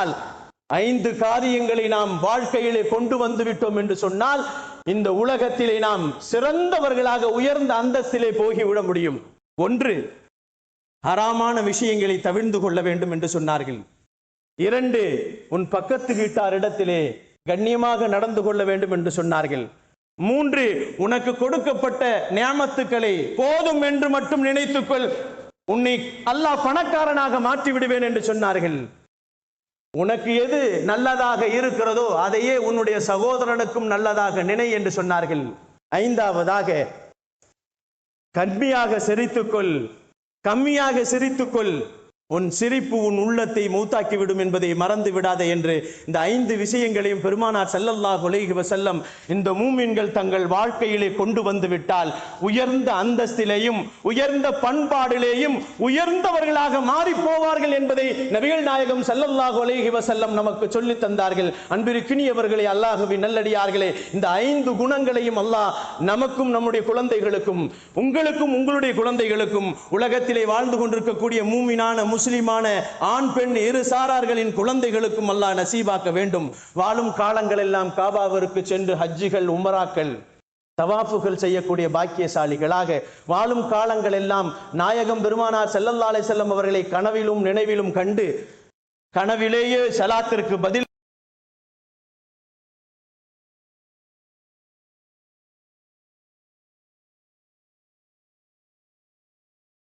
சொன்னால் 5 காரியங்களை நாம் வாழ்க்கையிலே கொண்டு வந்து விட்டோம் என்று சொன்னால் இந்த உலகத்திலே நாம் சிறந்தவர்களாக உயர்ந்த அந்தஸ்திலே போகிவிட முடியும். 1, ஹராமான விஷயங்களை தவிர்த்து கொள்ள வேண்டும் என்று சொன்னார்கள். 2, உன் பக்கத்து வீட்டாரிடத்திலே கண்ணியமாக நடந்து கொள்ள வேண்டும் என்று சொன்னார்கள். 3, உனக்கு கொடுக்கப்பட்ட நியாமத்துக்களை போதும் என்று மட்டும் நினைத்துக்கொள், உன்னை அல்லாஹ் பணக்காரனாக மாற்றி விடுவேன் என்று சொன்னார்கள். உனக்கு எது நல்லதாக இருக்கிறதோ அதையே உன்னுடைய சகோதரனுக்கும் நல்லதாக நினை என்று சொன்னார்கள். 5வதாக கம்மியாக சிரித்துக்கொள், கம்மியாக சிரித்துக்கொள், உன் சிரிப்பு உன் உள்ளத்தை மூத்தாக்கி விடும் என்பதை மறந்து விடாதே என்று இந்த 5 விஷயங்களையும் பெருமானார் ஸல்லல்லாஹு அலைஹி வஸல்லம் இந்த மூமின்கள் தங்கள் வாழ்க்கையிலே கொண்டு வந்து விட்டால் உயர்ந்த அந்தஸ்திலேயும் உயர்ந்த பண்பாடிலேயும் உயர்ந்தவர்களாக மாறி போவார்கள் என்பதை நபிகள் நாயகம் ஸல்லல்லாஹு அலைஹி வஸல்லம் நமக்கு சொல்லி தந்தார்கள். அன்பிற்கினியவர்களே, அல்லாஹ்வின் நல்லடியார்களே, இந்த 5 குணங்களையும் அல்லாஹ் நமக்கும் நம்முடைய குழந்தைகளுக்கும் உங்களுக்கும் உங்களுடைய குழந்தைகளுக்கும் உலகத்திலே வாழ்ந்து கொண்டிருக்கக்கூடிய மூமினான முஸ்லிமான ஆண் பெண் இரு சாரார்களின் குழந்தைகளுக்கும் அல்லாஹ் நசீபாக்க வேண்டும். வாழும் காலங்கள் எல்லாம் காபாவிற்கு சென்று ஹஜ்ஜிகள் உம்ராக்கள் தவாஃபுகள் செய்யக்கூடிய பாக்கியசாலிகளாக வாழும் காலங்கள் எல்லாம் நாயகம் பெருமானார் ஸல்லல்லாஹு அலைஹி வஸல்லம் அவர்களை கனவிலும் நினைவிலும் கண்டு கனவிலேயே ஸலாத்திற்கு பதில்